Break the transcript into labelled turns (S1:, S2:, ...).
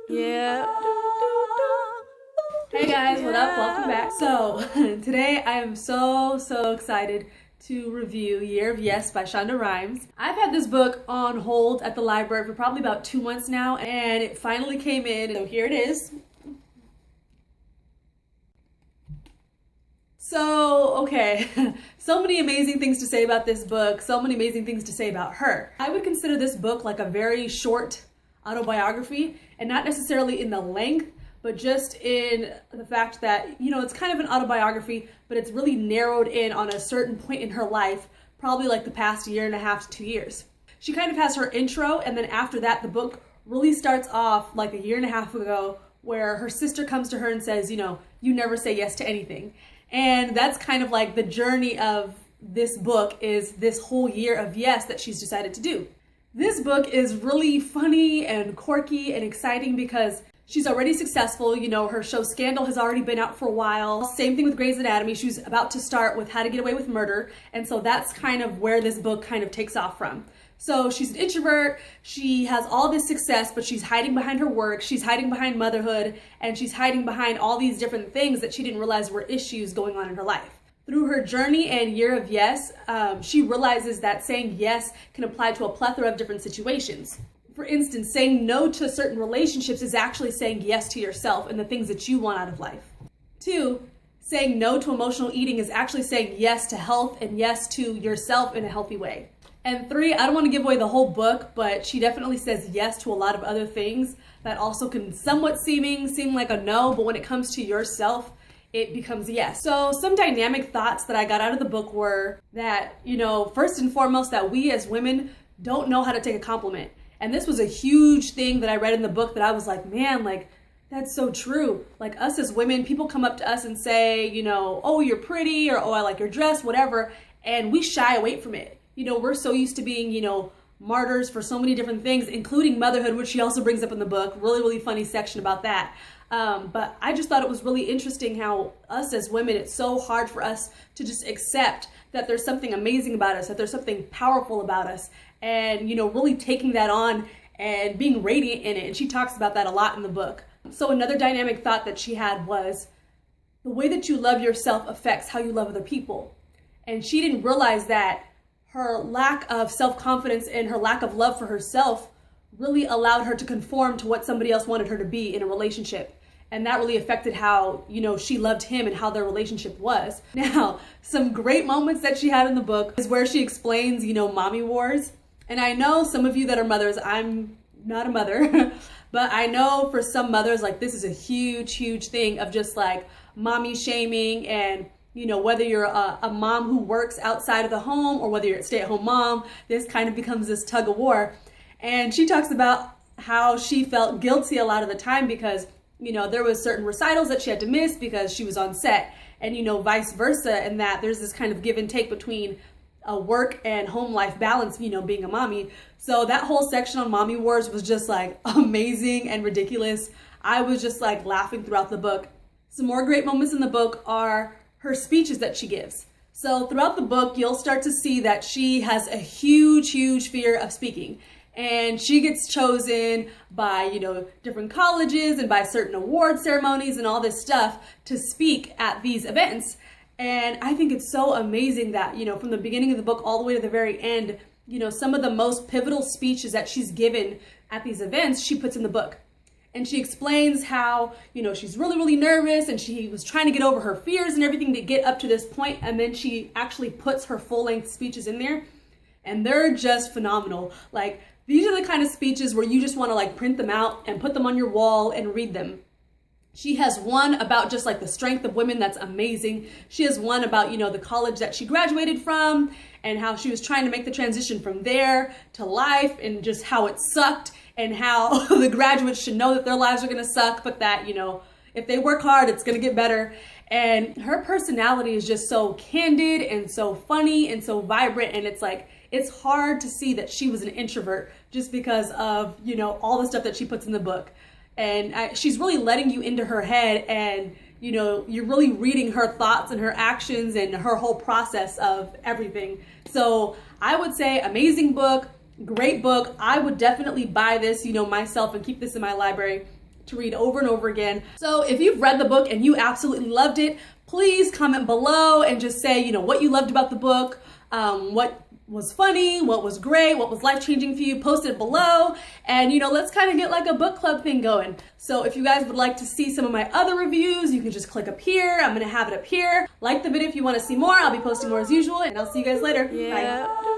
S1: Yeah.
S2: Hey guys, what up? Welcome back. So, today I am so excited to review Year of Yes by Shonda Rhimes. I've had this book on hold at the library for probably about 2 months now, and it finally came in, so here it is. So, okay, so many amazing things to say about this book, so many amazing things to say about her. I would consider this book like a very short autobiography, and not necessarily in the length, but just in the fact that, it's kind of an autobiography, but it's really narrowed in on a certain point in her life, probably like the past 1.5 to 2 years. She kind of has her intro, and then after that, the book really starts off like 1.5 years ago, where her sister comes to her and says, you never say yes to anything. And that's kind of like the journey of this book, is this whole year of yes that she's decided to do. This book is really funny and quirky and exciting because she's already successful. Her show Scandal has already been out for a while. Same thing with Grey's Anatomy. She's about to start with How to Get Away with Murder. And so that's kind of where this book kind of takes off from. So she's an introvert, she has all this success, but she's hiding behind her work, she's hiding behind motherhood, and she's hiding behind all these different things that she didn't realize were issues going on in her life. Through her journey and year of yes, she realizes that saying yes can apply to a plethora of different situations. For instance, saying no to certain relationships is actually saying yes to yourself and the things that you want out of life. 2, saying no to emotional eating is actually saying yes to health and yes to yourself in a healthy way. And 3, I don't want to give away the whole book, but she definitely says yes to a lot of other things that also can somewhat seem like a no, but when it comes to yourself, it becomes yes. So some dynamic thoughts that I got out of the book were that, first and foremost, that we as women don't know how to take a compliment. And this was a huge thing that I read in the book that I was like, man, like, that's so true. Like, us as women, people come up to us and say, oh, you're pretty, or oh, I like your dress, whatever, and we shy away from it. We're so used to being, martyrs for so many different things, including motherhood, which she also brings up in the book. Really funny section about that. But I just thought it was really interesting how us as women, it's so hard for us to just accept that there's something amazing about us, that there's something powerful about us, and, really taking that on and being radiant in it. And she talks about that a lot in the book. So another dynamic thought that she had was the way that you love yourself affects how you love other people. And she didn't realize that her lack of self-confidence and her lack of love for herself really allowed her to conform to what somebody else wanted her to be in a relationship. And that really affected how, she loved him and how their relationship was. Now, some great moments that she had in the book is where she explains, mommy wars. And I know some of you that are mothers, I'm not a mother, but I know for some mothers, like, this is a huge thing of just like mommy shaming, and whether you're a mom who works outside of the home or whether you're a stay-at-home mom, this kind of becomes this tug of war. And she talks about how she felt guilty a lot of the time because, there was certain recitals that she had to miss because she was on set, and, vice versa, and that there's this kind of give and take between a work and home life balance, being a mommy. So that whole section on mommy wars was just like amazing and ridiculous. I was just like laughing throughout the book. Some more great moments in the book are her speeches that she gives. So throughout the book, you'll start to see that she has a huge fear of speaking. And she gets chosen by, different colleges and by certain award ceremonies and all this stuff to speak at these events. And I think it's so amazing that, from the beginning of the book all the way to the very end, some of the most pivotal speeches that she's given at these events, she puts in the book. And she explains how, she's really nervous and she was trying to get over her fears and everything to get up to this point. And then she actually puts her full-length speeches in there, and they're just phenomenal. Like, these are the kind of speeches where you just want to like print them out and put them on your wall and read them. She has one about just like the strength of women that's amazing. She has one about, the college that she graduated from and how she was trying to make the transition from there to life and just how it sucked, and how the graduates should know that their lives are going to suck, but that, if they work hard, it's going to get better. And her personality is just so candid and so funny and so vibrant. And it's like, it's hard to see that she was an introvert just because of, all the stuff that she puts in the book. And she's really letting you into her head, and, you're really reading her thoughts and her actions and her whole process of everything. So I would say amazing book, great book. I would definitely buy this, myself and keep this in my library. to read over and over again. So if you've read the book and you absolutely loved it, please comment below and just say, you know, what you loved about the book, what was funny, what was great, what was life-changing for you. Post it below, and you know, let's kind of get like a book club thing going. So if you guys would like to see some of my other reviews, you can just click up here. I'm gonna have it up here. Like the video if you want to see more. I'll be posting more as usual, and I'll see you guys later. Bye.